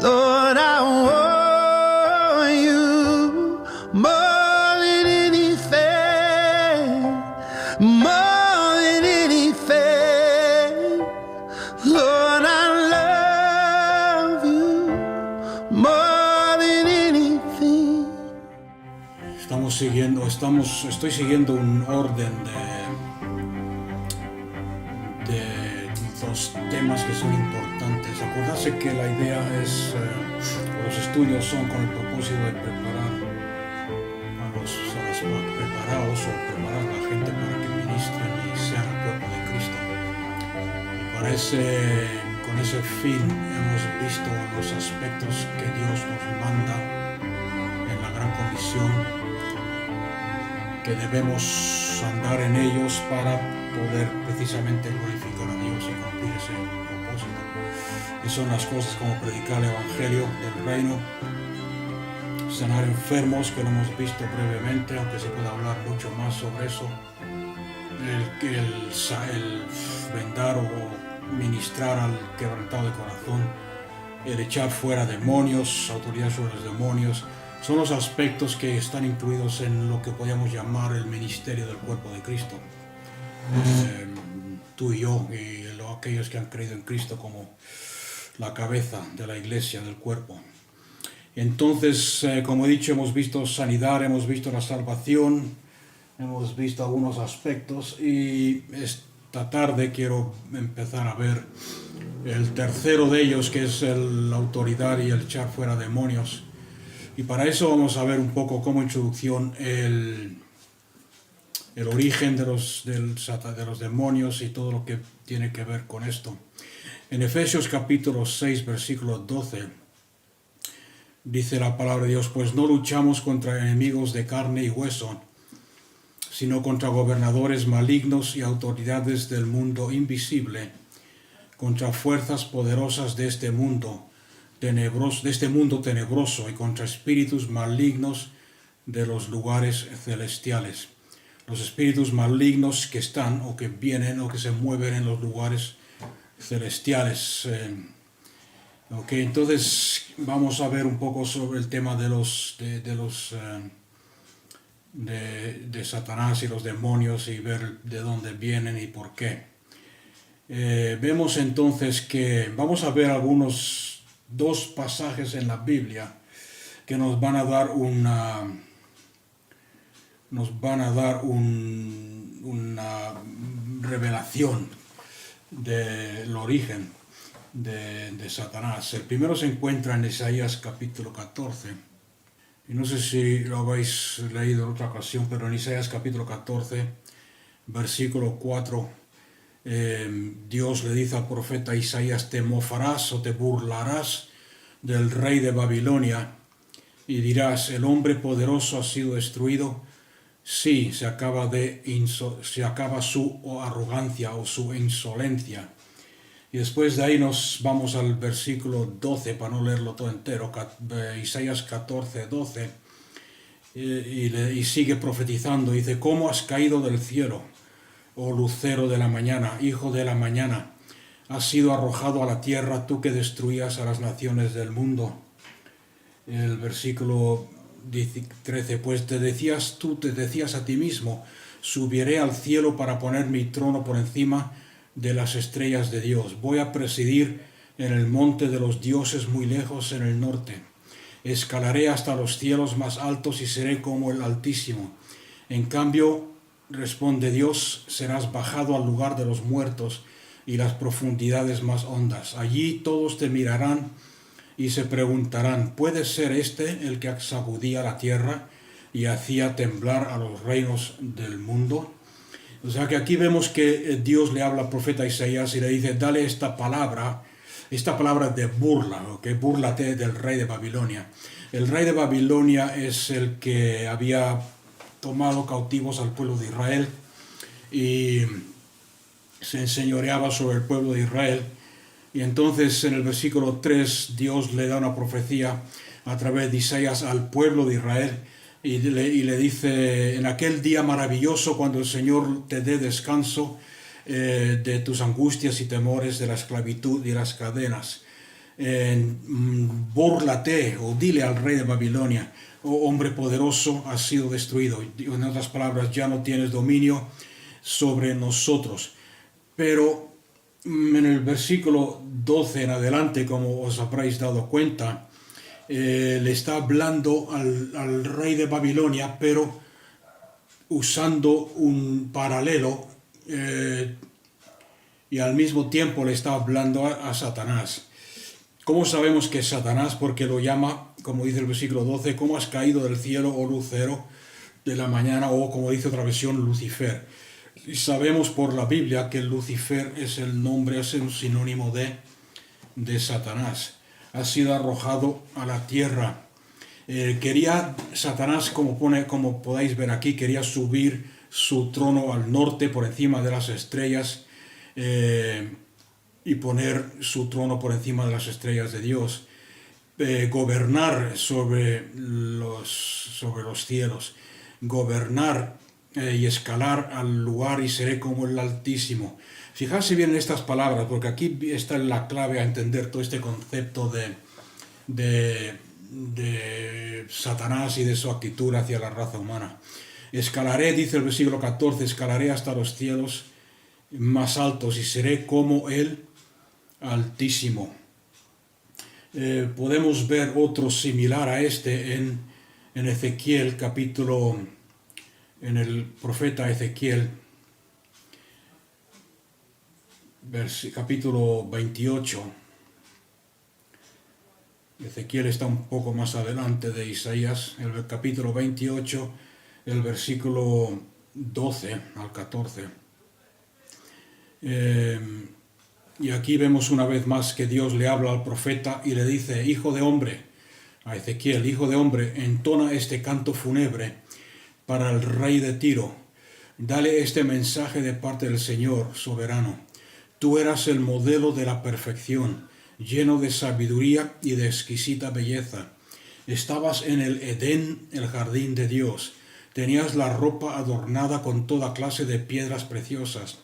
Lord, I want you more than anything, more than anything. Lord, I love you more than anything. Estoy siguiendo un orden de los temas que son importantes. Acordarse que la idea es, los estudios son con el propósito de preparar preparados o preparar a la gente para que ministren y sean el cuerpo de Cristo. Y con ese fin hemos visto los aspectos que Dios nos manda en la gran comisión, que debemos andar en ellos para poder precisamente glorificar a Dios y cumplir ese propósito. Y son las cosas como predicar el Evangelio del Reino, sanar enfermos, que lo hemos visto brevemente, aunque se puede hablar mucho más sobre eso, el vendar o ministrar al quebrantado de corazón, el echar fuera demonios, autoridad sobre los demonios. Son los aspectos que están incluidos en lo que podríamos llamar el ministerio del cuerpo de Cristo. Tú y yo y aquellos que han creído en Cristo como la cabeza de la iglesia, del cuerpo. Entonces, como he dicho, hemos visto sanidad, hemos visto la salvación, hemos visto algunos aspectos, y esta tarde quiero empezar a ver el tercero de ellos, que es la autoridad y el echar fuera demonios. Y para eso vamos a ver un poco como introducción el origen de los demonios y todo lo que tiene que ver con esto. En Efesios capítulo 6, versículo 12, dice la palabra de Dios: pues no luchamos contra enemigos de carne y hueso, sino contra gobernadores malignos y autoridades del mundo invisible, contra fuerzas poderosas de este mundo tenebroso y contra espíritus malignos de los lugares celestiales. Los espíritus malignos que están o que vienen o que se mueven en los lugares celestiales. Entonces vamos a ver un poco sobre el tema de Satanás y los demonios, y ver de dónde vienen y por qué. Vemos entonces que vamos a ver dos pasajes en la Biblia que nos van a dar una revelación del origen de Satanás. El primero se encuentra en Isaías capítulo 14. Y no sé si lo habéis leído en otra ocasión, pero en Isaías capítulo 14, versículo 4, Dios le dice al profeta Isaías: te mofarás o te burlarás del rey de Babilonia y dirás: el hombre poderoso ha sido destruido. Sí, se acaba su arrogancia o su insolencia. Y después de ahí nos vamos al versículo 12, para no leerlo todo entero, Isaías 14, 12, y sigue profetizando. Dice: ¿cómo has caído del cielo, oh lucero de la mañana, hijo de la mañana? Has sido arrojado a la tierra, tú que destruías a las naciones del mundo. El versículo 13, pues te decías a ti mismo: subiré al cielo para poner mi trono por encima de las estrellas de Dios. Voy a presidir en el monte de los dioses muy lejos en el norte. Escalaré hasta los cielos más altos y seré como el Altísimo. En cambio, responde Dios, serás bajado al lugar de los muertos y las profundidades más hondas. Allí todos te mirarán y se preguntarán: ¿puede ser este el que sacudía la tierra y hacía temblar a los reinos del mundo? O sea que aquí vemos que Dios le habla al profeta Isaías y le dice: dale esta palabra de burla, búrlate del rey de Babilonia. El rey de Babilonia es el que había tomado cautivos al pueblo de Israel y se enseñoreaba sobre el pueblo de Israel. Y entonces en el versículo 3 Dios le da una profecía a través de Isaías al pueblo de Israel, y le dice: en aquel día maravilloso, cuando el Señor te dé descanso de tus angustias y temores, de la esclavitud y las cadenas, bórlate o dile al rey de Babilonia, oh hombre poderoso, has sido destruido. En otras palabras, ya no tienes dominio sobre nosotros. Pero en el versículo 12 en adelante, como os habréis dado cuenta, le está hablando al rey de Babilonia, pero usando un paralelo, y al mismo tiempo le está hablando a Satanás. ¿Cómo sabemos que es Satanás? Porque lo llama, como dice el versículo 12, ¿cómo has caído del cielo, oh lucero de la mañana? O como dice otra versión, Lucifer. Y sabemos por la Biblia que Lucifer es el nombre, es un sinónimo de Satanás. Ha sido arrojado a la tierra. Quería Satanás, como podáis ver aquí, quería subir su trono al norte por encima de las estrellas, y poner su trono por encima de las estrellas de Dios, gobernar sobre los cielos, gobernar y escalar al lugar y seré como el Altísimo. Fijarse bien en estas palabras, porque aquí está la clave a entender todo este concepto de Satanás y de su actitud hacia la raza humana. Escalaré, dice el versículo 14, escalaré hasta los cielos más altos y seré como el Altísimo. Podemos ver otro similar a este en Ezequiel, en el profeta Ezequiel, capítulo 28. Ezequiel está un poco más adelante de Isaías, el capítulo 28, el versículo 12 al 14. Y aquí vemos una vez más que Dios le habla al profeta y le dice: hijo de hombre, a Ezequiel, hijo de hombre, entona este canto fúnebre para el rey de Tiro. Dale este mensaje de parte del Señor soberano. Tú eras el modelo de la perfección, lleno de sabiduría y de exquisita belleza. Estabas en el Edén, el jardín de Dios. Tenías la ropa adornada con toda clase de piedras preciosas: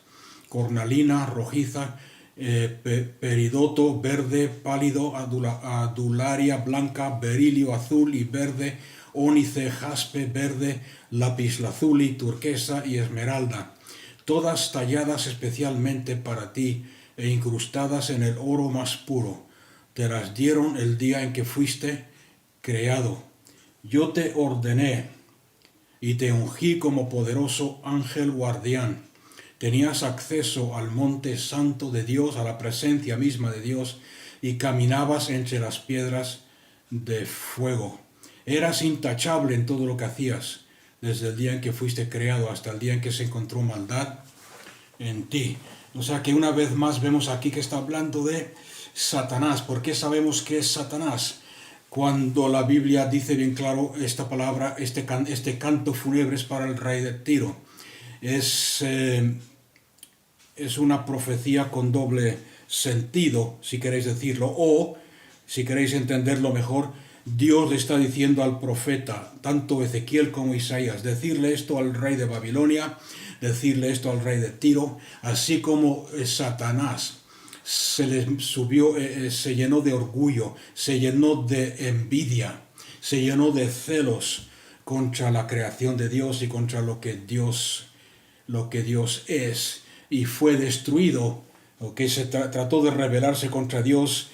cornalina, rojiza, peridoto, verde, pálido, adularia, blanca, berilio, azul y verde, ónice, jaspe, verde, lapislázuli, turquesa y esmeralda, todas talladas especialmente para ti e incrustadas en el oro más puro. Te las dieron el día en que fuiste creado. Yo te ordené y te ungí como poderoso ángel guardián. Tenías acceso al monte santo de Dios, a la presencia misma de Dios, y caminabas entre las piedras de fuego. Eras intachable en todo lo que hacías, desde el día en que fuiste creado hasta el día en que se encontró maldad en ti. O sea que una vez más vemos aquí que está hablando de Satanás. ¿Por qué sabemos que es Satanás? Cuando la Biblia dice bien claro esta palabra, este canto fúnebre es para el rey de Tiro. Es una profecía con doble sentido, si queréis decirlo, o, si queréis entenderlo mejor, Dios le está diciendo al profeta, tanto Ezequiel como Isaías, decirle esto al rey de Babilonia, decirle esto al rey de Tiro, así como Satanás se llenó de orgullo, se llenó de envidia, se llenó de celos contra la creación de Dios y contra lo que Dios es, y fue destruido, que se trató de rebelarse contra Dios.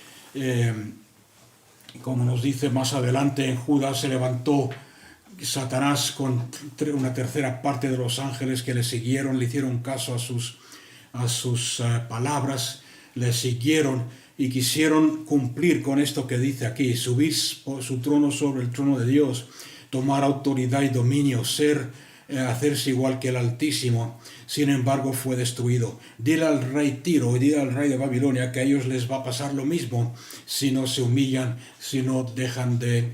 Como nos dice más adelante, en Judas se levantó Satanás con una tercera parte de los ángeles que le siguieron, le hicieron caso a sus palabras, le siguieron y quisieron cumplir con esto que dice aquí: subir su trono sobre el trono de Dios, tomar autoridad y dominio, hacerse igual que el Altísimo. Sin embargo, fue destruido. Dile al rey Tiro y dile al rey de Babilonia que a ellos les va a pasar lo mismo si no se humillan, si no dejan de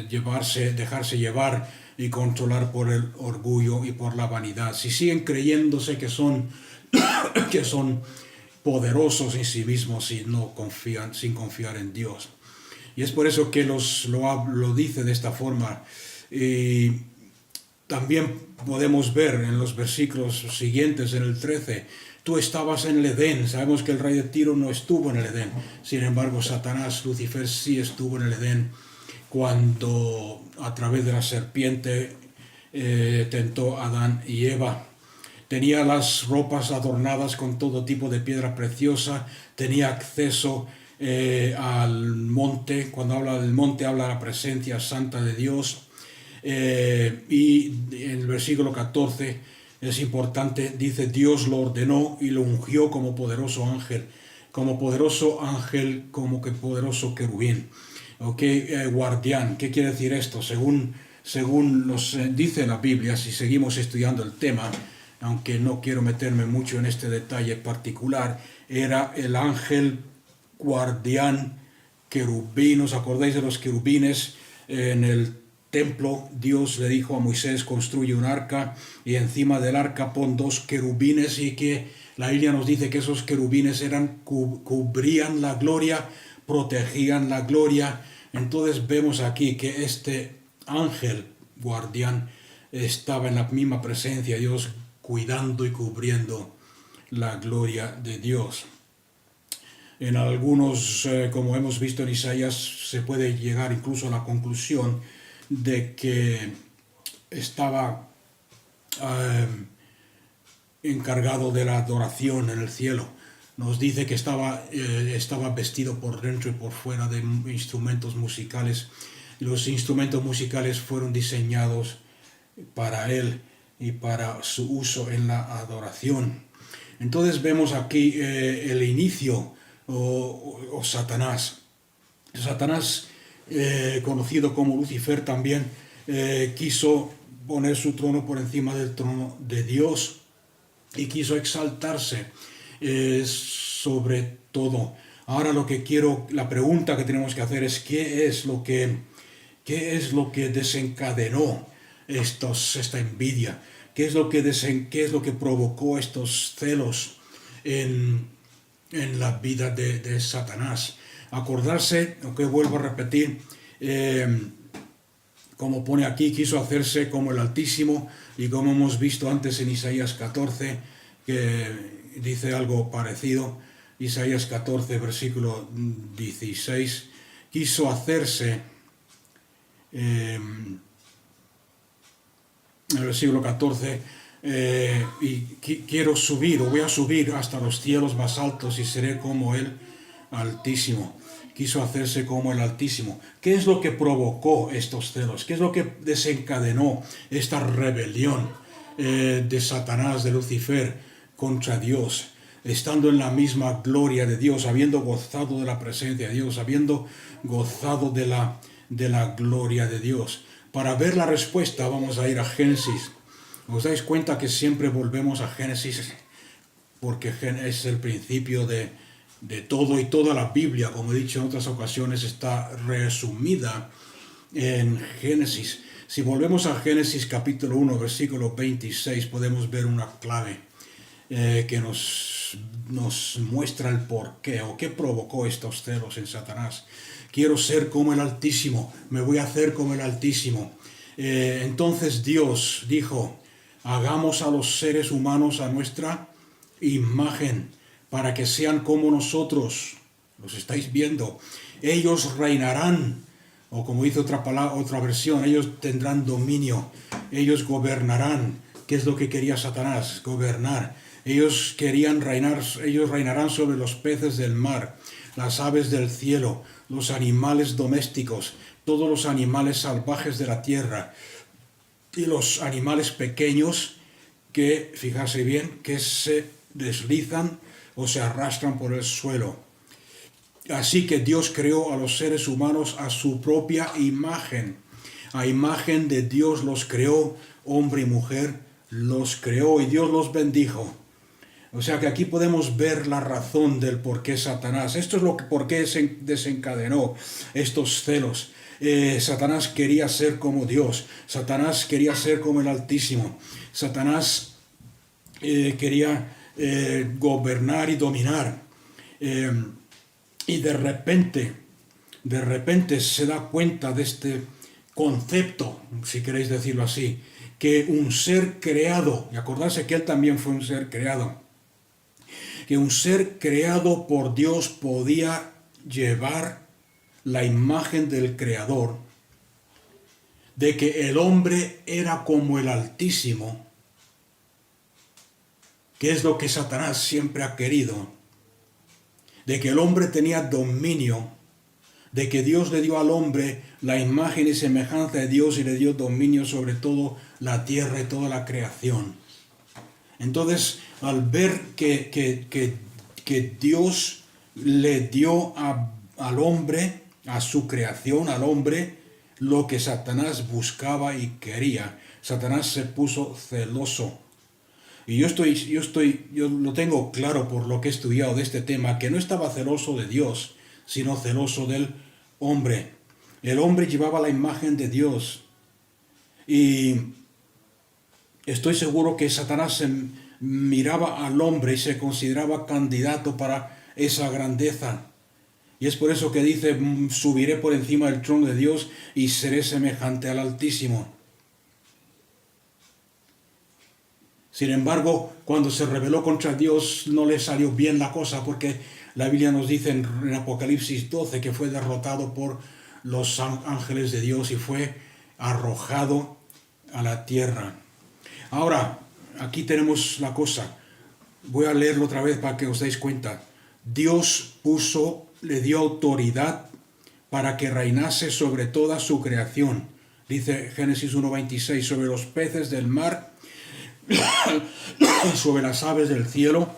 dejarse llevar y controlar por el orgullo y por la vanidad. Si siguen creyéndose que son poderosos en sí mismos y no confían, sin confiar en Dios. Y es por eso que lo dice de esta forma. Y también podemos ver en los versículos siguientes, en el 13, Tú estabas en el Edén. Sabemos que el rey de Tiro no estuvo en el Edén. Sin embargo, Satanás, Lucifer, sí estuvo en el Edén cuando a través de la serpiente tentó a Adán y Eva. Tenía las ropas adornadas con todo tipo de piedra preciosa, tenía acceso al monte. Cuando habla del monte habla de la presencia santa de Dios. Y en el versículo 14 es importante, dice: Dios lo ordenó y lo ungió como poderoso ángel, como que poderoso querubín. Guardián. ¿Qué quiere decir esto? Según nos dice la Biblia, si seguimos estudiando el tema, aunque no quiero meterme mucho en este detalle particular, era el ángel guardián querubín. ¿Os acordáis de los querubines? En el templo Dios le dijo a Moisés: construye un arca y encima del arca pon 2 querubines, y que la Biblia nos dice que esos querubines cubrían la gloria, protegían la gloria. Entonces vemos aquí que este ángel guardián estaba en la misma presencia de Dios, cuidando y cubriendo la gloria de Dios. En algunos, como hemos visto en Isaías, se puede llegar incluso a la conclusión de que estaba encargado de la adoración en el cielo. Nos dice que estaba vestido por dentro y por fuera de instrumentos musicales. Los instrumentos musicales fueron diseñados para él y para su uso en la adoración. Entonces vemos aquí el inicio o Satanás. Satanás, conocido como Lucifer, también quiso poner su trono por encima del trono de Dios y quiso exaltarse sobre todo. Ahora la pregunta que tenemos que hacer es: ¿qué es lo que desencadenó esta envidia? ¿Qué es lo que provocó estos celos en la vida de Satanás? Acordarse, aunque vuelvo a repetir, como pone aquí, quiso hacerse como el Altísimo, y como hemos visto antes en Isaías 14, que dice algo parecido. Isaías 14, versículo 16, quiso hacerse, en el versículo 14, voy a subir hasta los cielos más altos y seré como el Altísimo. Quiso hacerse como el Altísimo. ¿Qué es lo que provocó estos celos? ¿Qué es lo que desencadenó esta rebelión de Satanás, de Lucifer, contra Dios? Estando en la misma gloria de Dios, habiendo gozado de la presencia de Dios, habiendo gozado de la gloria de Dios. Para ver la respuesta vamos a ir a Génesis. ¿Os dais cuenta que siempre volvemos a Génesis? Porque es el principio de todo, y toda la Biblia, como he dicho en otras ocasiones, está resumida en Génesis. Si volvemos a Génesis capítulo 1, versículo 26, podemos ver una clave que nos muestra el porqué o qué provocó estos celos en Satanás. Quiero ser como el Altísimo, me voy a hacer como el Altísimo. Entonces Dios dijo: hagamos a los seres humanos a nuestra imagen, para que sean como nosotros. Los estáis viendo. Ellos reinarán, o como dice otra versión, ellos tendrán dominio, ellos gobernarán. ¿Qué es lo que quería Satanás? Gobernar. Ellos querían reinar, ellos reinarán sobre los peces del mar, las aves del cielo, los animales domésticos, todos los animales salvajes de la tierra, y los animales pequeños que, fíjate bien, que se deslizan o se arrastran por el suelo. Así que Dios creó a los seres humanos a su propia imagen. A imagen de Dios los creó, hombre y mujer los creó, y Dios los bendijo. O sea que aquí podemos ver la razón del por qué Satanás. Esto es por qué desencadenó estos celos. Satanás quería ser como Dios. Satanás quería ser como el Altísimo. Satanás quería gobernar y dominar. Y de repente se da cuenta de este concepto, si queréis decirlo así, que un ser creado, y acordarse que él también fue un ser creado, que un ser creado por Dios podía llevar la imagen del Creador, de que el hombre era como el Altísimo, que es lo que Satanás siempre ha querido, de que el hombre tenía dominio, de que Dios le dio al hombre la imagen y semejanza de Dios y le dio dominio sobre todo la tierra y toda la creación. Entonces, al ver que Dios le dio al hombre, a su creación, al hombre, lo que Satanás buscaba y quería, Satanás se puso celoso. Y yo lo tengo claro por lo que he estudiado de este tema, que no estaba celoso de Dios, sino celoso del hombre. El hombre llevaba la imagen de Dios. Y estoy seguro que Satanás miraba al hombre y se consideraba candidato para esa grandeza. Y es por eso que dice, subiré por encima del trono de Dios y seré semejante al Altísimo. Sin embargo, cuando se rebeló contra Dios, no le salió bien la cosa, porque la Biblia nos dice en Apocalipsis 12 que fue derrotado por los ángeles de Dios y fue arrojado a la tierra. Ahora, aquí tenemos la cosa. Voy a leerlo otra vez para que os deis cuenta. Dios le dio autoridad para que reinase sobre toda su creación. Dice Génesis 1:26, sobre los peces del mar, sobre las aves del cielo,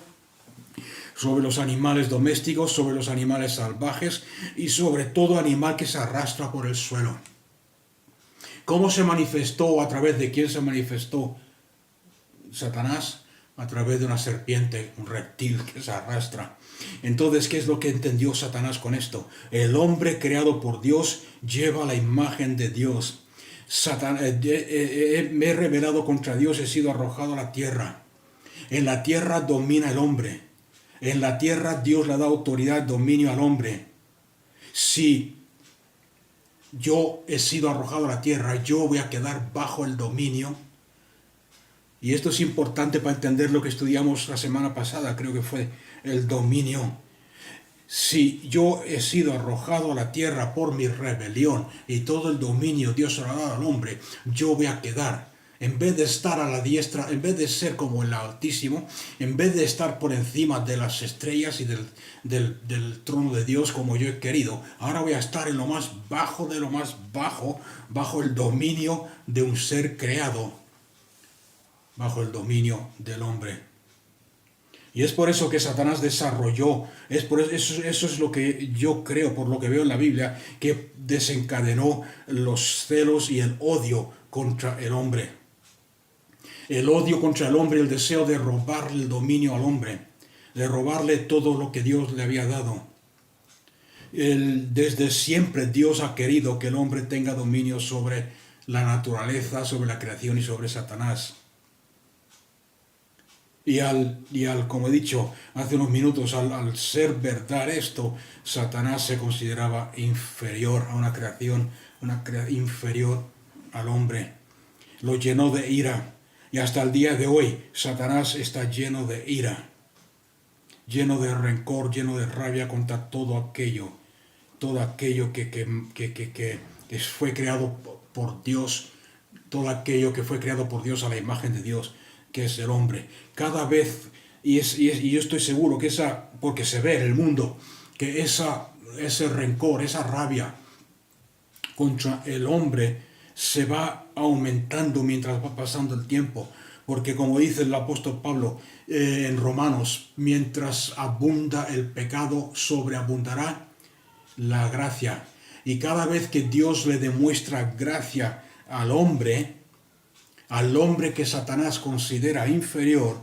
sobre los animales domésticos, sobre los animales salvajes y sobre todo animal que se arrastra por el suelo. ¿Cómo se manifestó? ¿A través de quién se manifestó Satanás? A través de una serpiente, un reptil que se arrastra. Entonces, ¿qué es lo que entendió Satanás con esto? El hombre creado por Dios lleva la imagen de Dios. Me he rebelado contra Dios, he sido arrojado a la tierra. En la tierra domina el hombre. En la tierra Dios le da autoridad, dominio al hombre. Si yo he sido arrojado a la tierra, yo voy a quedar bajo el dominio. Y esto es importante para entender lo que estudiamos la semana pasada, creo que fue el dominio. Si yo he sido arrojado a la tierra por mi rebelión y todo el dominio Dios se lo ha dado al hombre, yo voy a quedar. En vez de estar a la diestra, en vez de ser como el Altísimo, en vez de estar por encima de las estrellas y del trono de Dios como yo he querido, ahora voy a estar en lo más bajo de lo más bajo, bajo el dominio de un ser creado, bajo el dominio del hombre. Y es por eso que Satanás desarrolló, eso es lo que yo creo, por lo que veo en la Biblia, que desencadenó los celos y el odio contra el hombre. El odio contra el hombre, el deseo de robarle el dominio al hombre, de robarle todo lo que Dios le había dado. Desde siempre Dios ha querido que el hombre tenga dominio sobre la naturaleza, sobre la creación y sobre Satanás. Y como he dicho hace unos minutos, al ser verdad esto, Satanás se consideraba inferior a una creación, inferior al hombre. Lo llenó de ira. Y hasta el día de hoy, Satanás está lleno de ira, lleno de rencor, lleno de rabia contra todo aquello que fue creado por Dios, todo aquello que fue creado por Dios a la imagen de Dios, que es el hombre. Cada vez, y yo estoy seguro que porque se ve en el mundo, que ese rencor, esa rabia contra el hombre se va aumentando mientras va pasando el tiempo, porque como dice el apóstol Pablo en Romanos, mientras abunda el pecado, sobreabundará la gracia. Y cada vez que Dios le demuestra gracia al hombre que Satanás considera inferior,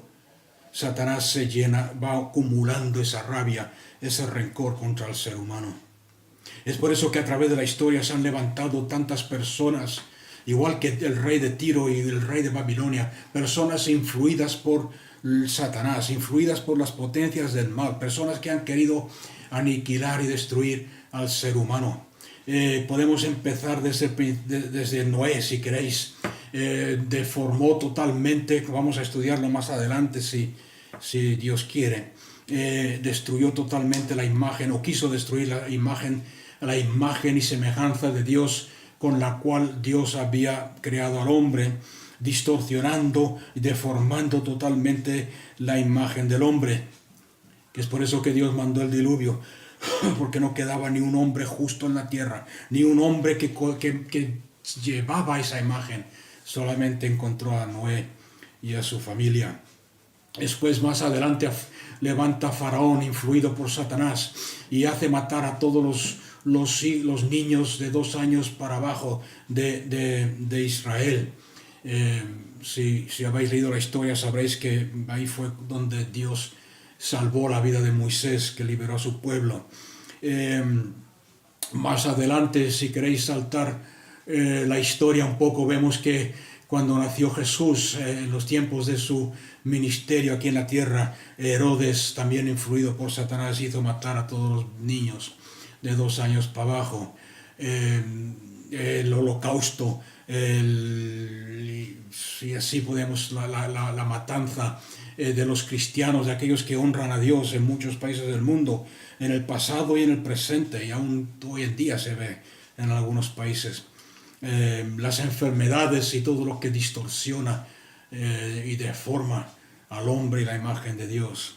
Satanás se llena, va acumulando esa rabia, ese rencor contra el ser humano. Es por eso que a través de la historia se han levantado tantas personas, igual que el rey de Tiro y el rey de Babilonia, personas influidas por Satanás, influidas por las potencias del mal, personas que han querido aniquilar y destruir al ser humano. Podemos empezar desde Noé, si queréis. Deformó totalmente, vamos a estudiarlo más adelante si Dios quiere. destruyó totalmente la imagen, o quiso destruir la imagen y semejanza de Dios con la cual Dios había creado al hombre, distorsionando y deformando totalmente la imagen del hombre. Que es por eso que Dios mandó el diluvio, porque no quedaba ni un hombre justo en la tierra, ni un hombre que llevaba esa imagen. Solamente encontró a Noé y a su familia. Después, más adelante, levanta a Faraón, influido por Satanás, y hace matar a todos los niños de 2 años para abajo de Israel. Si habéis leído la historia, sabréis que ahí fue donde Dios salvó la vida de Moisés, que liberó a su pueblo. Más adelante, si queréis saltar la historia un poco, vemos que cuando nació Jesús, en los tiempos de su ministerio aquí en la tierra, Herodes, también influido por Satanás, hizo matar a todos los niños de 2 años para abajo. El holocausto, y así podemos, la matanza de los cristianos, de aquellos que honran a Dios en muchos países del mundo, en el pasado y en el presente, y aún hoy en día se ve en algunos países. Las enfermedades y todo lo que distorsiona y deforma al hombre y la imagen de Dios.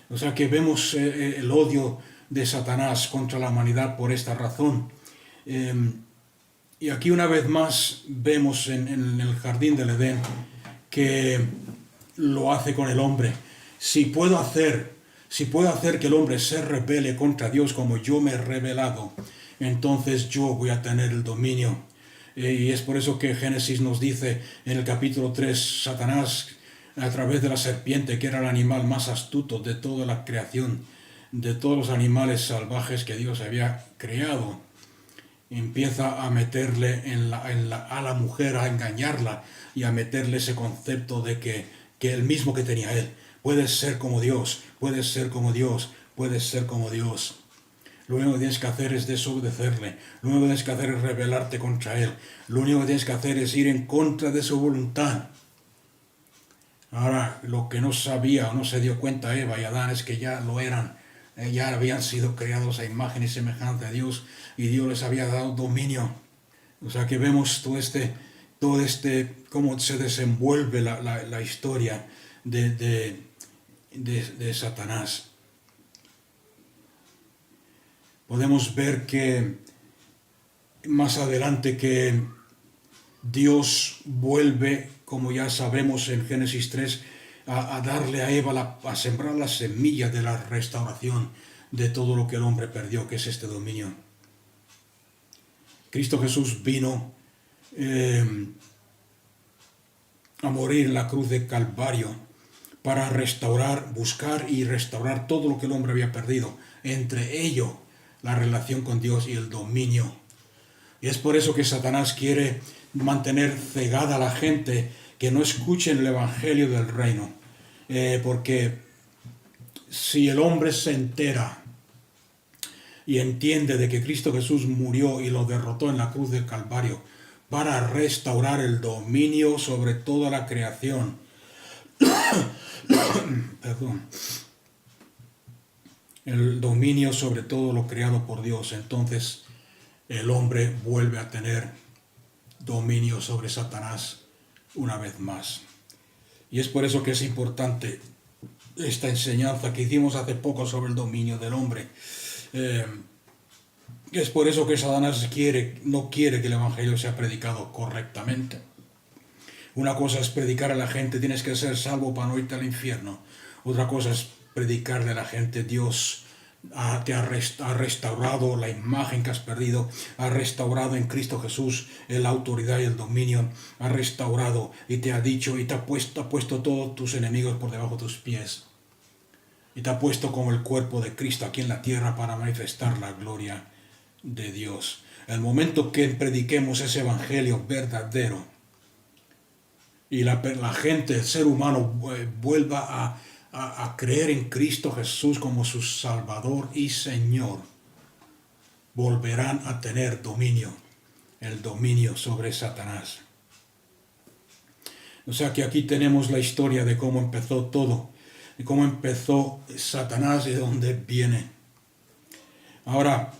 O sea que vemos el odio de Satanás contra la humanidad por esta razón. Y aquí una vez más vemos en el jardín del Edén que lo hace con el hombre. Si puedo hacer que el hombre se rebele contra Dios como yo me he rebelado, entonces yo voy a tener el dominio. Y es por eso que Génesis nos dice en el capítulo 3, Satanás, a través de la serpiente, que era el animal más astuto de toda la creación, de todos los animales salvajes que Dios había creado, empieza a meterle a la mujer, a engañarla y a meterle ese concepto de que el mismo que tenía él, puedes ser como Dios, puedes ser como Dios, puedes ser como Dios. Lo único que tienes que hacer es desobedecerle. Lo único que tienes que hacer es rebelarte contra él. Lo único que tienes que hacer es ir en contra de su voluntad. Ahora, lo que no sabía o no se dio cuenta Eva y Adán es que ya lo eran. Ya habían sido creados a imagen y semejanza de Dios, y Dios les había dado dominio. O sea que vemos todo este cómo se desenvuelve la historia de Satanás. Podemos ver que más adelante que Dios vuelve, como ya sabemos en Génesis 3, a darle a Eva, a sembrar la semilla de la restauración de todo lo que el hombre perdió, que es este dominio. Cristo Jesús vino a morir en la cruz de Calvario para restaurar, buscar y restaurar todo lo que el hombre había perdido, entre ello la relación con Dios y el dominio. Y es por eso que Satanás quiere mantener cegada a la gente, que no escuchen el evangelio del reino, porque si el hombre se entera y entiende de que Cristo Jesús murió y lo derrotó en la cruz del Calvario para restaurar el dominio sobre toda la creación, perdón, el dominio sobre todo lo creado por Dios, entonces el hombre vuelve a tener dominio sobre Satanás una vez más. Y es por eso que es importante esta enseñanza que hicimos hace poco sobre el dominio del hombre. Es por eso que Satanás no quiere que el evangelio sea predicado correctamente. Una cosa es predicar a la gente, tienes que ser salvo para no irte al infierno. Otra cosa es predicarle a la gente, Dios te ha restaurado la imagen que has perdido, ha restaurado en Cristo Jesús la autoridad y el dominio, ha restaurado y te ha dicho y te ha puesto todos tus enemigos por debajo de tus pies, y te ha puesto como el cuerpo de Cristo aquí en la tierra para manifestar la gloria de Dios. El momento que prediquemos ese evangelio verdadero y la gente, el ser humano, vuelva a creer en Cristo Jesús como su Salvador y Señor, volverán a tener dominio, el dominio sobre Satanás. O sea que aquí tenemos la historia de cómo empezó todo. y cómo empezó Satanás y de dónde viene. Ahora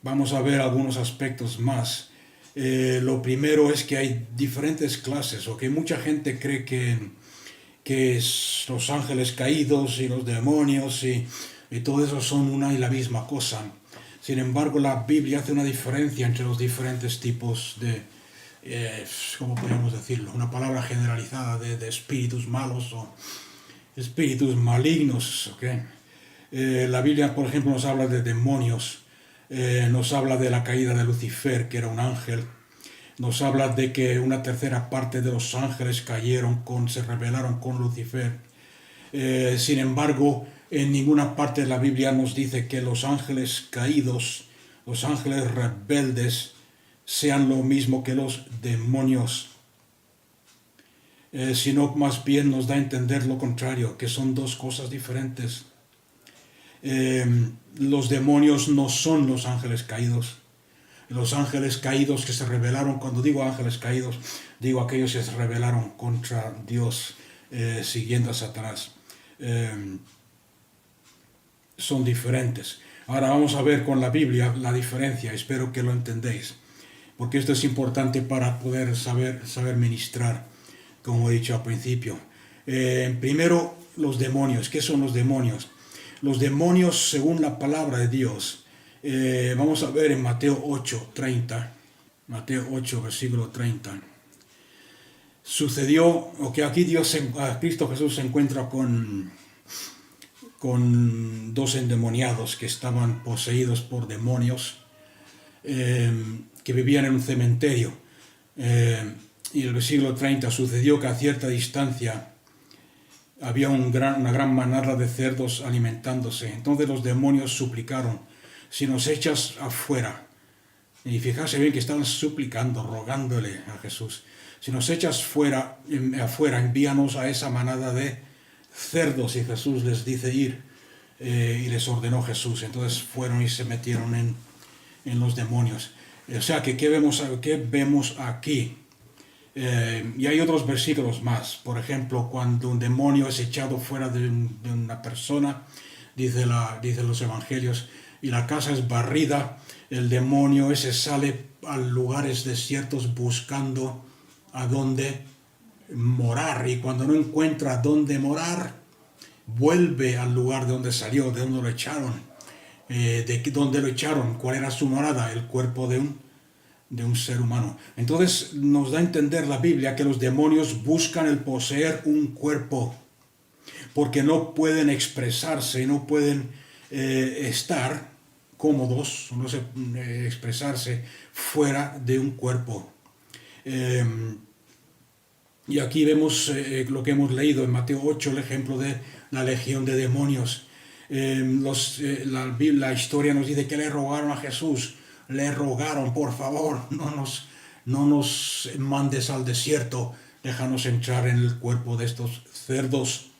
vamos a ver algunos aspectos más. Lo primero es que hay diferentes clases, o que mucha gente cree que los ángeles caídos y los demonios y todo eso son una y la misma cosa. Sin embargo, la Biblia hace una diferencia entre los diferentes tipos de, ¿cómo podemos decirlo? Una palabra generalizada de espíritus malos o espíritus malignos. ¿Okay? La Biblia, por ejemplo, nos habla de demonios, nos habla de la caída de Lucifer, que era un ángel. Nos habla de que una tercera parte de los ángeles se rebelaron con Lucifer. Sin embargo, en ninguna parte de la Biblia nos dice que los ángeles caídos, los ángeles rebeldes, sean lo mismo que los demonios. Sino más bien nos da a entender lo contrario, que son dos cosas diferentes. Los demonios no son los ángeles caídos. Los ángeles caídos que se rebelaron, cuando digo ángeles caídos, digo aquellos que se rebelaron contra Dios, siguiendo a Satanás. Son diferentes. Ahora vamos a ver con la Biblia la diferencia, espero que lo entendéis, porque esto es importante para poder saber ministrar, como he dicho al principio. Primero, los demonios. ¿Qué son los demonios? Los demonios, según la palabra de Dios, vamos a ver en Mateo 8:30, Mateo 8, versículo 30. Sucedió, que aquí Cristo Jesús se encuentra con dos endemoniados que estaban poseídos por demonios, que vivían en un cementerio. Y el versículo 30, sucedió que a cierta distancia había una gran manada de cerdos alimentándose. Entonces los demonios suplicaron: si nos echas afuera. Y fíjate bien que estaban suplicando, rogándole a Jesús: si nos echas afuera, envíanos a esa manada de cerdos. Y Jesús les dice ir, y les ordenó Jesús. Entonces fueron y se metieron en los demonios. O sea que ¿qué vemos aquí? Y hay otros versículos más. Por ejemplo, cuando un demonio es echado fuera de una persona, dice los evangelios, y la casa es barrida, el demonio ese sale a lugares desiertos buscando a dónde morar, y cuando no encuentra dónde morar, vuelve al lugar de donde salió, de donde lo echaron. ¿Dónde lo echaron? ¿Cuál era su morada? El cuerpo de un ser humano. Entonces nos da a entender la Biblia que los demonios buscan el poseer un cuerpo, porque no pueden expresarse, no pueden estar cómodos, no sé, expresarse fuera de un cuerpo. Y aquí vemos lo que hemos leído en Mateo 8, el ejemplo de la legión de demonios. La historia nos dice que le rogaron a Jesús, le rogaron: por favor, no nos mandes al desierto, déjanos entrar en el cuerpo de estos cerdos,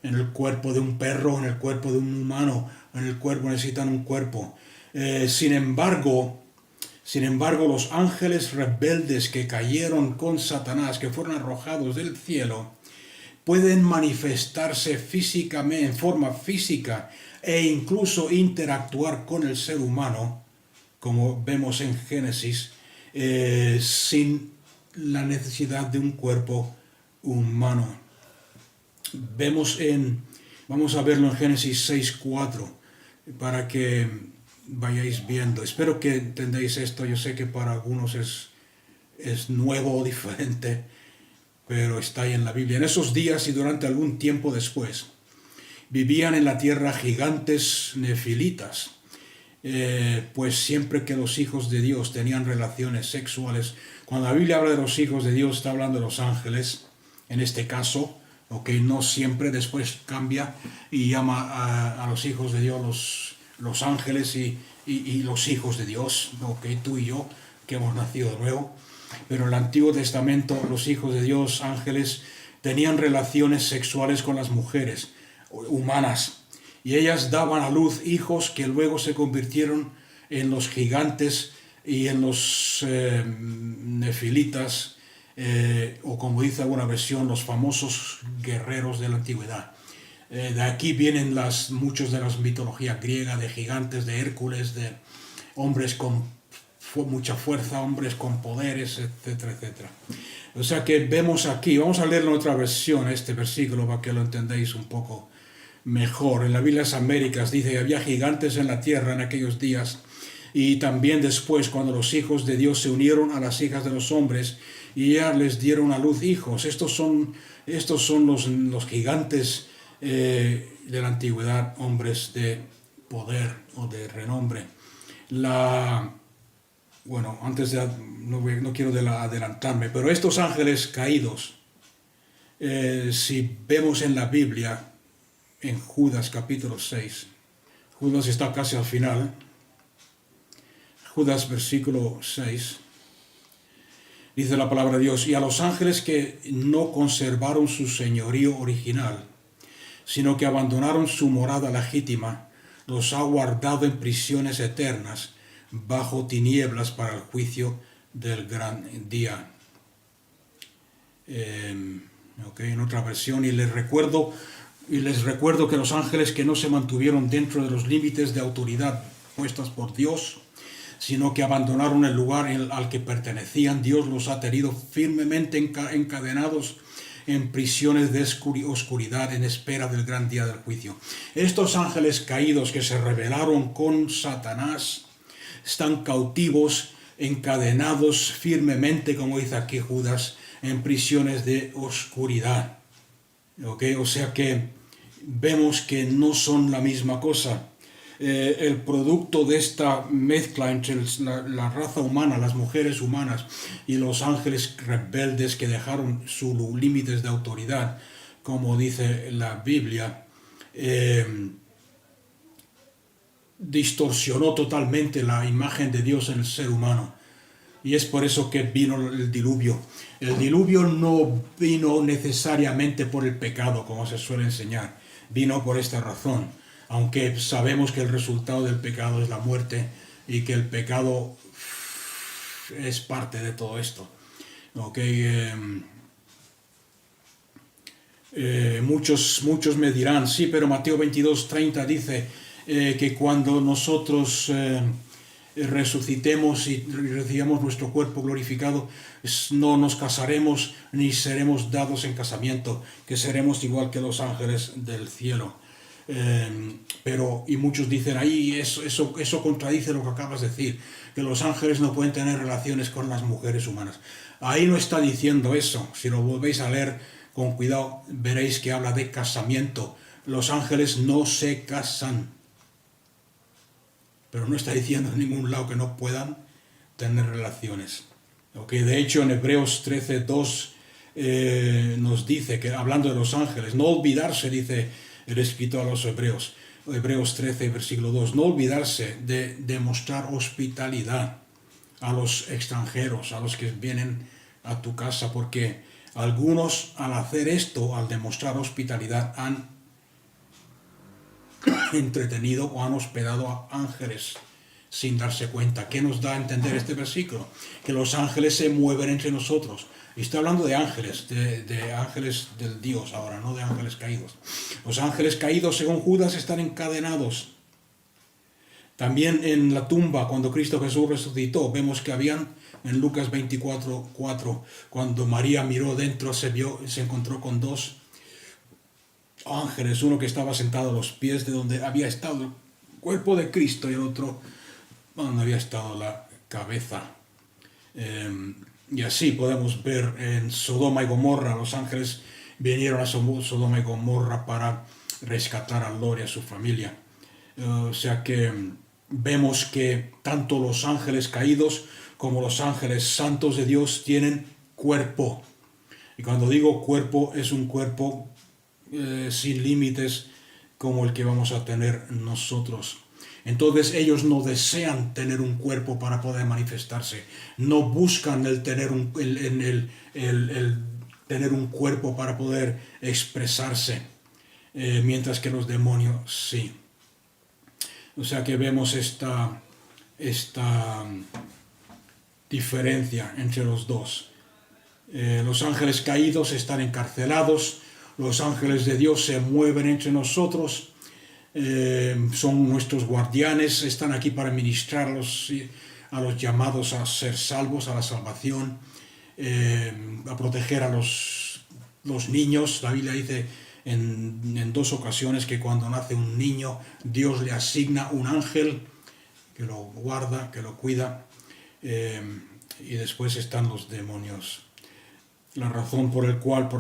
en el cuerpo de un perro, en el cuerpo de un humano, en el cuerpo, necesitan un cuerpo. Sin embargo, los ángeles rebeldes que cayeron con Satanás, que fueron arrojados del cielo, pueden manifestarse físicamente, en forma física, e incluso interactuar con el ser humano, como vemos en Génesis, sin la necesidad de un cuerpo humano. Vamos a verlo en Génesis 6:4, para que vayáis viendo. Espero que entendáis esto. Yo sé que para algunos es nuevo o diferente, pero está ahí en la Biblia. En esos días y durante algún tiempo después, vivían en la tierra gigantes nefilitas, pues siempre que los hijos de Dios tenían relaciones sexuales. Cuando la Biblia habla de los hijos de Dios, está hablando de los ángeles, en este caso, no siempre. Después cambia y llama a los hijos de Dios los ángeles y los hijos de Dios, tú y yo, que hemos nacido de nuevo. Pero en el Antiguo Testamento, los hijos de Dios, ángeles, tenían relaciones sexuales con las mujeres humanas, y ellas daban a luz hijos que luego se convirtieron en los gigantes y en los nefilitas, o como dice alguna versión, los famosos guerreros de la antigüedad. De aquí vienen muchos de las mitologías griegas, de gigantes, de Hércules, de hombres con mucha fuerza, hombres con poderes, etcétera, etcétera. O sea que vemos aquí, vamos a leerlo en otra versión, este versículo, para que lo entendáis un poco mejor. En la Biblia de las Américas dice que había gigantes en la tierra en aquellos días, y también después cuando los hijos de Dios se unieron a las hijas de los hombres y ya les dieron a luz hijos. Estos son los gigantes de la antigüedad, hombres de poder o de renombre. Bueno, antes de, no quiero adelantarme, pero estos ángeles caídos, si vemos en la Biblia, en Judas capítulo 6, Judas está casi al final, Judas versículo 6, dice la palabra de Dios: y a los ángeles que no conservaron su señorío original, sino que abandonaron su morada legítima, los ha guardado en prisiones eternas, bajo tinieblas para el juicio del gran día. En otra versión, y les recuerdo que los ángeles que no se mantuvieron dentro de los límites de autoridad puestas por Dios, sino que abandonaron el lugar al que pertenecían, Dios los ha tenido firmemente encadenados en prisiones de oscuridad en espera del gran día del juicio. Estos ángeles caídos que se rebelaron con Satanás están cautivos, encadenados firmemente, como dice aquí Judas, en prisiones de oscuridad. O sea que vemos que no son la misma cosa. El producto de esta mezcla entre la raza humana, las mujeres humanas y los ángeles rebeldes que dejaron sus límites de autoridad, como dice la Biblia, distorsionó totalmente la imagen de Dios en el ser humano. Y es por eso que vino el diluvio. El diluvio no vino necesariamente por el pecado, como se suele enseñar. Vino por esta razón. Aunque sabemos que el resultado del pecado es la muerte y que el pecado es parte de todo esto. Muchos me dirán, sí, pero Mateo 22:30 dice que cuando nosotros resucitemos y recibamos nuestro cuerpo glorificado, no nos casaremos ni seremos dados en casamiento, que seremos igual que los ángeles del cielo. Y muchos dicen ahí, eso contradice lo que acabas de decir, que los ángeles no pueden tener relaciones con las mujeres humanas. Ahí no está diciendo eso. Si lo volvéis a leer con cuidado, veréis que habla de casamiento. Los ángeles no se casan, pero no está diciendo en ningún lado que no puedan tener relaciones. De hecho, en Hebreos 13:2 nos dice que, hablando de los ángeles, no olvidarse, dice el escritor a los Hebreos 13, versículo 2, no olvidarse de demostrar hospitalidad a los extranjeros, a los que vienen a tu casa, porque algunos al hacer esto, al demostrar hospitalidad, han entretenido o han hospedado a ángeles sin darse cuenta. ¿Qué nos da a entender este versículo? Que los ángeles se mueven entre nosotros. Y está hablando de ángeles, de ángeles del Dios ahora, no de ángeles caídos. Los ángeles caídos, según Judas, están encadenados. También en la tumba, cuando Cristo Jesús resucitó, vemos que habían, en Lucas 24:4, cuando María miró dentro, se encontró con dos ángeles, uno que estaba sentado a los pies de donde había estado el cuerpo de Cristo y el otro donde había estado la cabeza. Y así podemos ver en Sodoma y Gomorra, los ángeles vinieron a Sodoma y Gomorra para rescatar a Lot y a su familia. O sea que vemos que tanto los ángeles caídos como los ángeles santos de Dios tienen cuerpo. Y cuando digo cuerpo, es un cuerpo sin límites como el que vamos a tener nosotros. Entonces ellos no desean tener un cuerpo para poder manifestarse, no buscan el tener un cuerpo para poder expresarse, mientras que los demonios sí. O sea que vemos esta diferencia entre los dos. Los ángeles caídos están encarcelados, Los ángeles de Dios se mueven entre nosotros, son nuestros guardianes, están aquí para ministrar a los llamados a ser salvos, a la salvación, a proteger a los niños. La Biblia dice en dos ocasiones que cuando nace un niño, Dios le asigna un ángel que lo guarda, que lo cuida, y después están los demonios. La razón por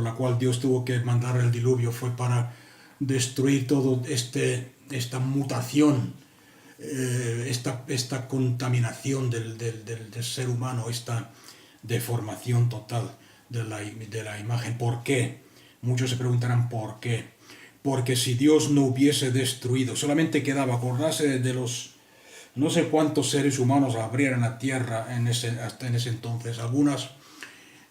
la cual Dios tuvo que mandar el diluvio fue para destruir todo esta mutación, esta contaminación del ser humano, esta deformación total de la imagen. ¿Por qué? Muchos se preguntarán ¿por qué? Porque si Dios no hubiese destruido, solamente quedaba acordarse de los no sé cuántos seres humanos habría en la tierra hasta en ese entonces.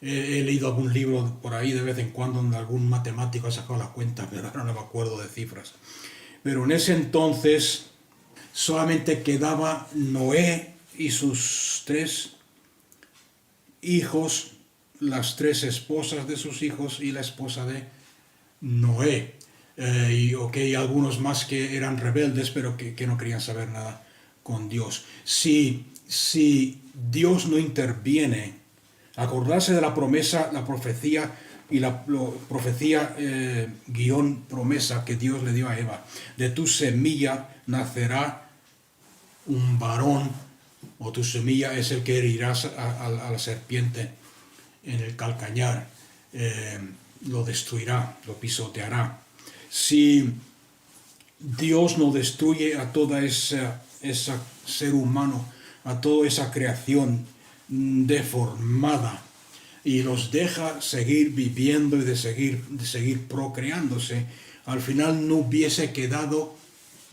He leído algún libro por ahí de vez en cuando donde algún matemático ha sacado la cuenta, pero ahora no me acuerdo de cifras. Pero en ese entonces solamente quedaba Noé y sus 3 hijos, las 3 esposas de sus hijos y la esposa de Noé. Y algunos más que eran rebeldes, pero que no querían saber nada con Dios. Si Dios no interviene, acordarse de la promesa, la profecía y la profecía guión promesa que Dios le dio a Eva. De tu semilla nacerá un varón, o tu semilla es el que herirás a la serpiente en el calcañar, lo destruirá, lo pisoteará. Si Dios no destruye a toda ese ser humano, a toda esa creación deformada, y los deja seguir viviendo y de seguir procreándose, al final no hubiese quedado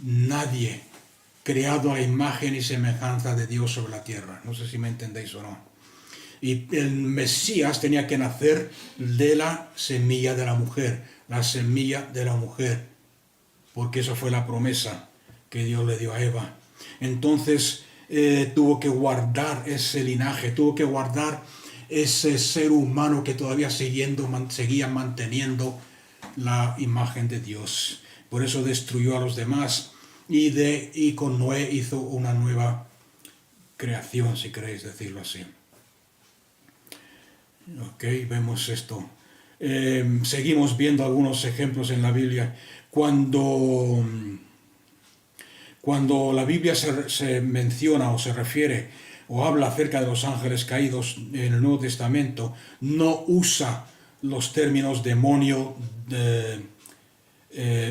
nadie creado a imagen y semejanza de Dios sobre la tierra. No sé si me entendéis o no. Y el Mesías tenía que nacer de la semilla de la mujer, porque esa fue la promesa que Dios le dio a Eva. Entonces tuvo que guardar ese linaje, tuvo que guardar ese ser humano que todavía seguía manteniendo la imagen de Dios. Por eso destruyó a los demás y con Noé hizo una nueva creación, si queréis decirlo así. Ok, vemos esto. Seguimos viendo algunos ejemplos en la Biblia. Cuando la Biblia se menciona o se refiere o habla acerca de los ángeles caídos en el Nuevo Testamento, no usa los términos demonio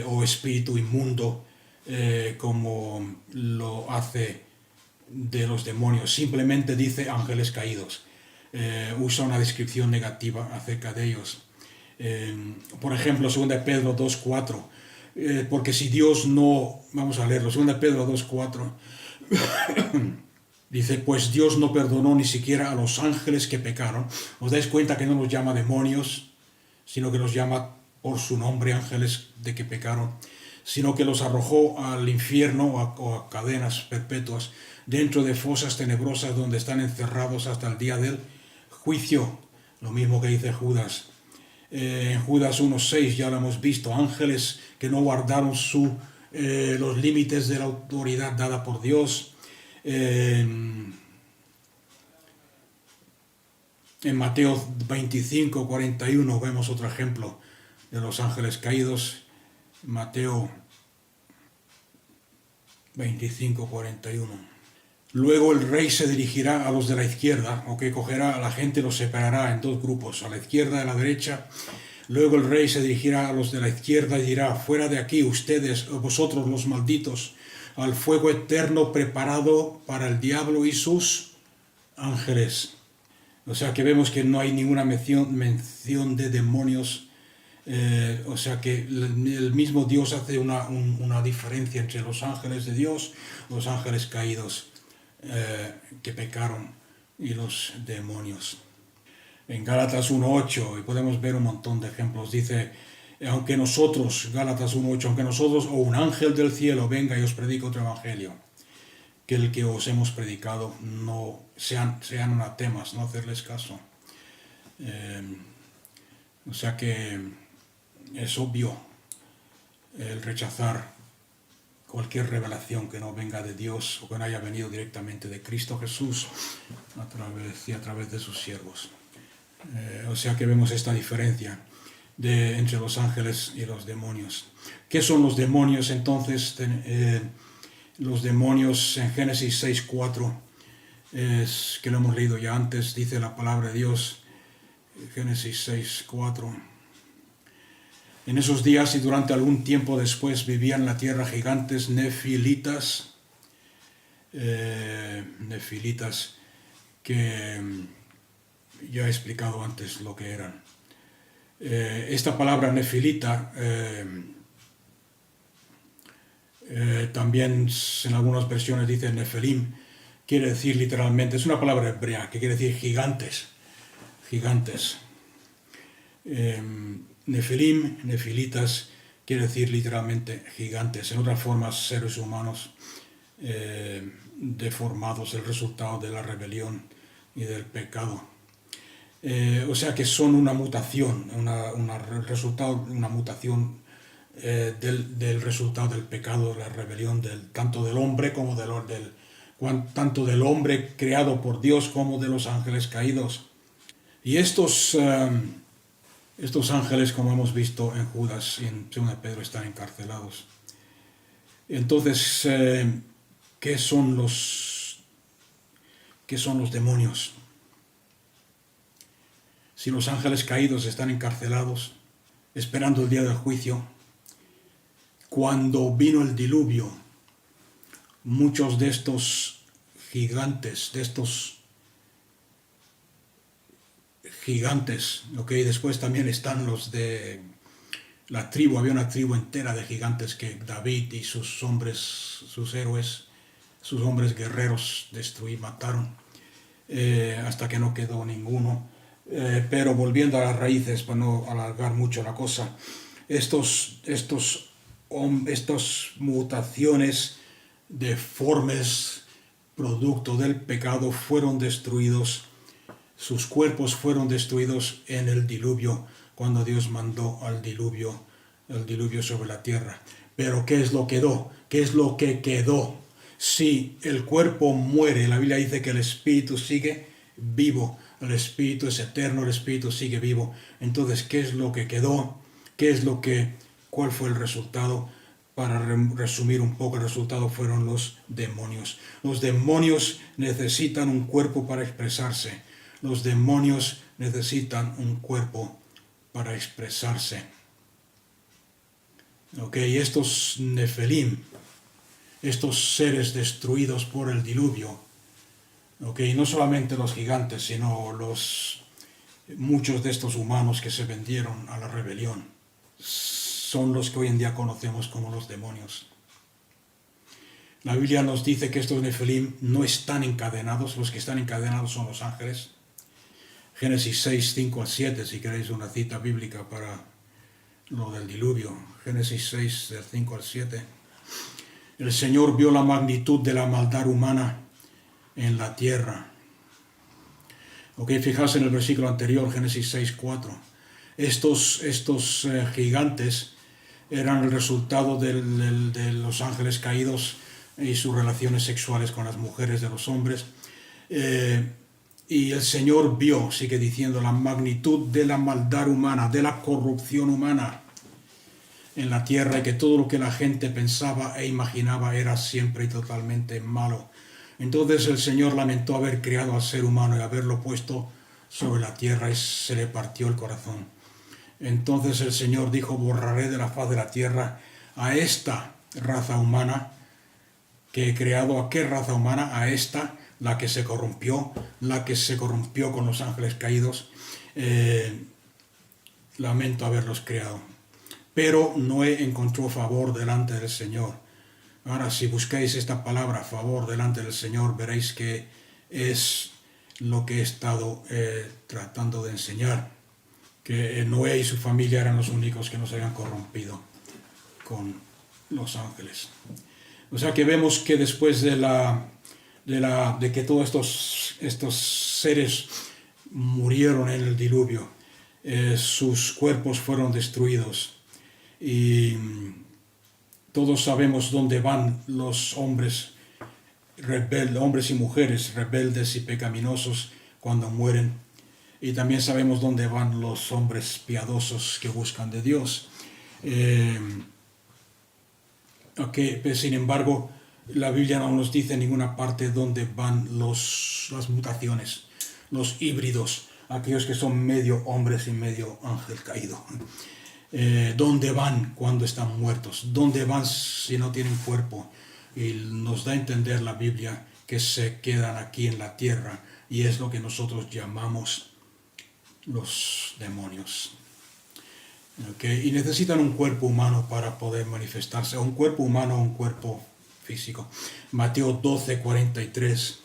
o espíritu inmundo como lo hace de los demonios. Simplemente dice ángeles caídos. Usa una descripción negativa acerca de ellos. Por ejemplo, 2 Pedro 2.4. Porque si Dios no... Vamos a leerlo. 2 Pedro 2.4. Dice, pues Dios no perdonó ni siquiera a los ángeles que pecaron. ¿Os dais cuenta que no los llama demonios, sino que los llama por su nombre ángeles de que pecaron? Sino que los arrojó al infierno o a cadenas perpetuas, dentro de fosas tenebrosas donde están encerrados hasta el día del juicio. Lo mismo que dice Judas. En Judas 1.6 ya lo hemos visto, ángeles que no guardaron los límites de la autoridad dada por Dios. En Mateo 25.41 vemos otro ejemplo de los ángeles caídos. Mateo 25.41. Luego el rey se dirigirá a los de la izquierda, cogerá a la gente y los separará en 2 grupos, a la izquierda y a la derecha. Luego el rey se dirigirá a los de la izquierda y dirá, fuera de aquí ustedes, vosotros los malditos, al fuego eterno preparado para el diablo y sus ángeles. O sea que vemos que no hay ninguna mención de demonios. O sea que el mismo Dios hace una diferencia entre los ángeles de Dios, los ángeles caídos que pecaron y los demonios. En Gálatas 1.8, y podemos ver un montón de ejemplos, dice, aunque nosotros, Gálatas 1.8, aunque nosotros o un ángel del cielo venga y os predique otro evangelio, que el que os hemos predicado, no sean anatemas, no hacerles caso. O sea que es obvio el rechazar cualquier revelación que no venga de Dios o que no haya venido directamente de Cristo Jesús a través de sus siervos. O sea que vemos esta diferencia entre los ángeles y los demonios. ¿Qué son los demonios entonces? Los demonios en Génesis 6:4, que lo hemos leído ya antes, dice la palabra de Dios, Génesis 6:4. En esos días y durante algún tiempo después vivían en la tierra gigantes nefilitas, que ya he explicado antes lo que eran. Esta palabra nefilita también en algunas versiones dice nefelim, quiere decir literalmente, es una palabra hebrea que quiere decir gigantes. Nefilim, nefilitas, quiere decir literalmente gigantes, en otras formas seres humanos deformados, el resultado de la rebelión y del pecado. O sea que son una mutación, una mutación del resultado del pecado, de la rebelión, tanto del hombre como tanto del hombre creado por Dios como de los ángeles caídos. Y estos ángeles, como hemos visto en Judas y en 2 Pedro, están encarcelados. Entonces, ¿qué son los demonios? Si los ángeles caídos están encarcelados, esperando el día del juicio, cuando vino el diluvio, muchos de estos gigantes, después también están los de la tribu, había una tribu entera de gigantes que David y sus hombres, sus héroes, sus hombres guerreros mataron, hasta que no quedó ninguno. Pero volviendo a las raíces, para no alargar mucho la cosa, estas mutaciones deformes, producto del pecado, fueron destruidos. Sus cuerpos fueron destruidos en el diluvio, cuando Dios mandó el diluvio sobre la tierra. Pero ¿qué es lo que quedó? ¿Qué es lo que quedó? Si el cuerpo muere, la Biblia dice que el espíritu sigue vivo. El espíritu es eterno, el espíritu sigue vivo. Entonces, ¿qué es lo que quedó? ¿Cuál fue el resultado? Para resumir un poco, el resultado fueron los demonios. Los demonios necesitan un cuerpo para expresarse. Los demonios necesitan un cuerpo para expresarse. Estos nefelim, estos seres destruidos por el diluvio, no solamente los gigantes, sino muchos de estos humanos que se vendieron a la rebelión, son los que hoy en día conocemos como los demonios. La Biblia nos dice que estos nefelim no están encadenados, los que están encadenados son los ángeles. Génesis 6, 5 al 7, si queréis una cita bíblica para lo del diluvio. Génesis 6, del 5 al 7. El Señor vio la magnitud de la maldad humana en la tierra. Fijaos en el versículo anterior, Génesis 6, 4. Estos gigantes eran el resultado de los ángeles caídos y sus relaciones sexuales con las mujeres de los hombres. Y el Señor vio, sigue diciendo, la magnitud de la maldad humana, de la corrupción humana en la tierra, y que todo lo que la gente pensaba e imaginaba era siempre y totalmente malo. Entonces el Señor lamentó haber creado al ser humano y haberlo puesto sobre la tierra, y se le partió el corazón. Entonces el Señor dijo: borraré de la faz de la tierra a esta raza humana que he creado. ¿A qué raza humana? A esta, la que se corrompió con los ángeles caídos. Lamento haberlos creado. Pero Noé encontró favor delante del Señor. Ahora, si buscáis esta palabra, favor delante del Señor, veréis que es lo que he estado tratando de enseñar. Que Noé y su familia eran los únicos que no se habían corrompido con los ángeles. O sea que vemos que después de que todos estos seres murieron en el diluvio, sus cuerpos fueron destruidos. Y todos sabemos dónde van los hombres hombres y mujeres rebeldes y pecaminosos cuando mueren. Y también sabemos dónde van los hombres piadosos que buscan de Dios. Sin embargo, la Biblia no nos dice en ninguna parte dónde van las mutaciones, los híbridos, aquellos que son medio hombres y medio ángel caído. ¿Dónde van cuando están muertos? ¿Dónde van si no tienen cuerpo? Y nos da a entender la Biblia que se quedan aquí en la tierra, y es lo que nosotros llamamos los demonios. Y necesitan un cuerpo humano para poder manifestarse, un cuerpo humano o un cuerpo físico. Mateo 12:43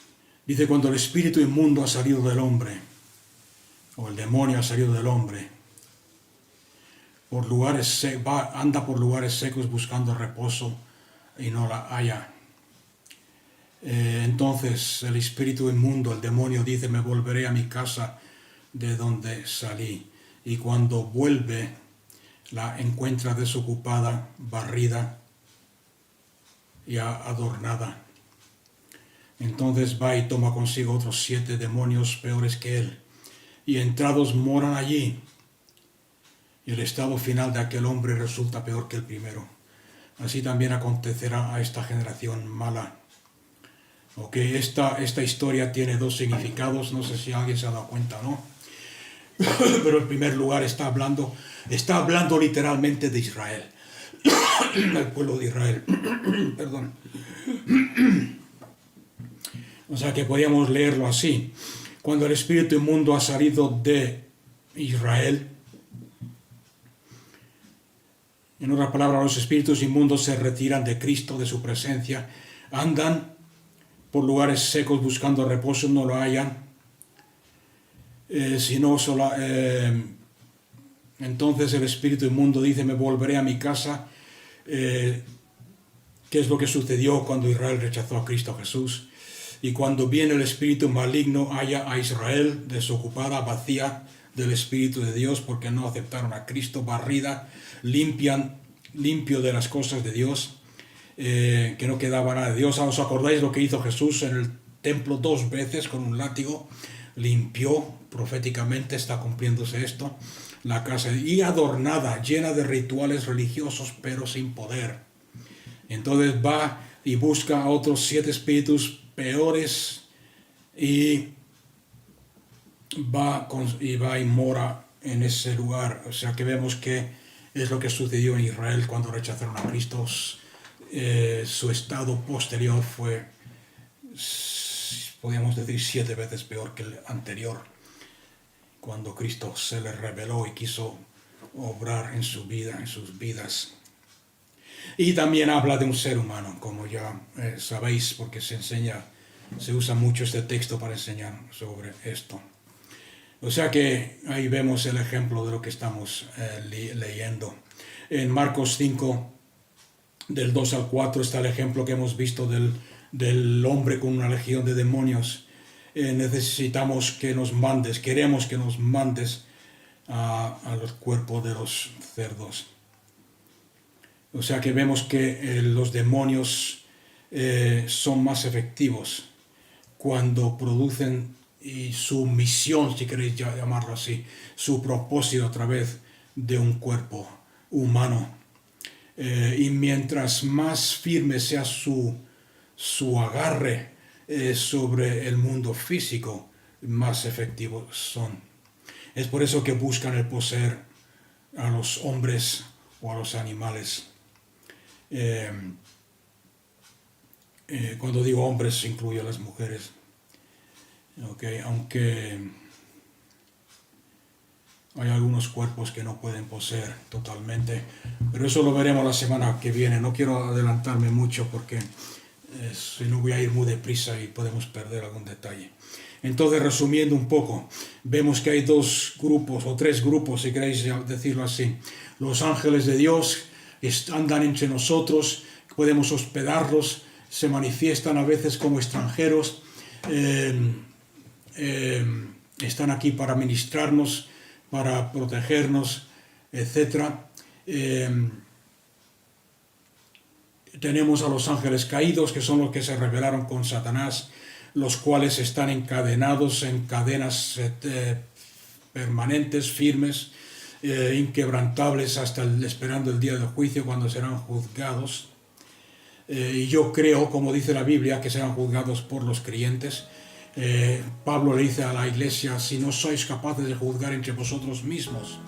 dice: cuando el espíritu inmundo ha salido del hombre, o el demonio ha salido del hombre, anda por lugares secos buscando reposo y no la halla. Entonces el espíritu inmundo, el demonio, dice: me volveré a mi casa de donde salí. Y cuando vuelve, la encuentra desocupada, barrida y adornada. Entonces va y toma consigo otros 7 demonios peores que él, y entrados moran allí. Y el estado final de aquel hombre resulta peor que el primero. Así también acontecerá a esta generación mala. Esta historia tiene 2 significados, no sé si alguien se ha dado cuenta o no. Pero en primer lugar está hablando literalmente de Israel. El pueblo de Israel. Perdón. O sea que podríamos leerlo así: cuando el espíritu inmundo ha salido de Israel. En otras palabras, los espíritus inmundos se retiran de Cristo, de su presencia, andan por lugares secos buscando reposo, no lo hallan. Entonces el espíritu inmundo dice: me volveré a mi casa. ¿Qué es lo que sucedió cuando Israel rechazó a Cristo Jesús? Y cuando viene el espíritu maligno, halla a Israel desocupada, vacía del Espíritu de Dios, porque no aceptaron a Cristo, barrida, limpio de las cosas de Dios, que no quedaba nada de Dios. ¿Os acordáis lo que hizo Jesús en el templo 2 veces con un látigo? Limpió proféticamente, está cumpliéndose esto, la casa, y adornada, llena de rituales religiosos, pero sin poder. Entonces va y busca a otros 7 espíritus peores, y va y mora en ese lugar. O sea que vemos que es lo que sucedió en Israel cuando rechazaron a Cristo. Su estado posterior fue, podríamos decir, 7 veces peor que el anterior, cuando Cristo se les reveló y quiso obrar en su vida, en sus vidas. Y también habla de un ser humano, como ya sabéis, porque se usa mucho este texto para enseñar sobre esto. O sea que ahí vemos el ejemplo de lo que estamos leyendo. En Marcos 5, del 2 al 4, está el ejemplo que hemos visto del hombre con una legión de demonios. Necesitamos que nos mandes, queremos que nos mandes a los cuerpos de los cerdos. O sea que vemos que los demonios son más efectivos cuando producen, y su misión, si queréis llamarlo así, su propósito a través de un cuerpo humano. Y mientras más firme sea su agarre sobre el mundo físico, más efectivos son. Es por eso que buscan el poseer a los hombres o a los animales. Cuando digo hombres, incluyo a las mujeres. Aunque hay algunos cuerpos que no pueden poseer totalmente, pero eso lo veremos la semana que viene. No quiero adelantarme mucho porque si no voy a ir muy deprisa y podemos perder algún detalle. Entonces, resumiendo un poco, vemos que hay 2 grupos o 3 grupos, si queréis decirlo así. Los ángeles de Dios andan entre nosotros, podemos hospedarlos, se manifiestan a veces como extranjeros, están aquí para ministrarnos, para protegernos, etc. tenemos a los ángeles caídos, que son los que se rebelaron con Satanás, los cuales están encadenados en cadenas permanentes, firmes, inquebrantables, esperando el día del juicio, cuando serán juzgados. Y yo creo, como dice la Biblia, que serán juzgados por los creyentes. Pablo le dice a la iglesia: si no sois capaces de juzgar entre vosotros mismos,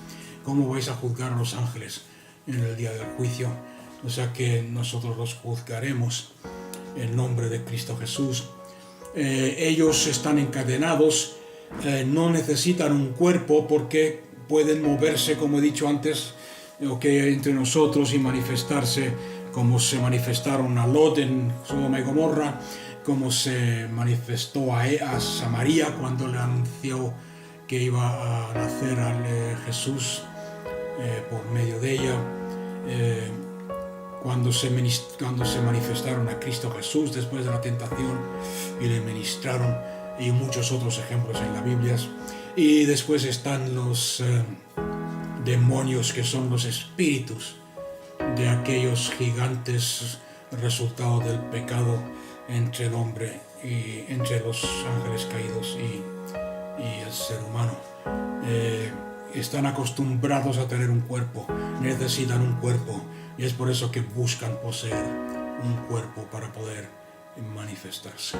¿cómo vais a juzgar a los ángeles en el día del juicio? O sea que nosotros los juzgaremos en nombre de Cristo Jesús. Ellos están encadenados, no necesitan un cuerpo porque pueden moverse, como he dicho antes, entre nosotros y manifestarse como se manifestaron a Lot en Sodoma y Gomorra, como se manifestó a Samaria cuando le anunció que iba a nacer Jesús por medio de ella, cuando se manifestaron a Cristo Jesús después de la tentación y le ministraron, y muchos otros ejemplos en la Biblia. Y después están los demonios, que son los espíritus de aquellos gigantes resultado del pecado entre el hombre y entre los ángeles caídos y el ser humano. Están acostumbrados a tener un cuerpo, necesitan un cuerpo, y es por eso que buscan poseer un cuerpo para poder manifestarse.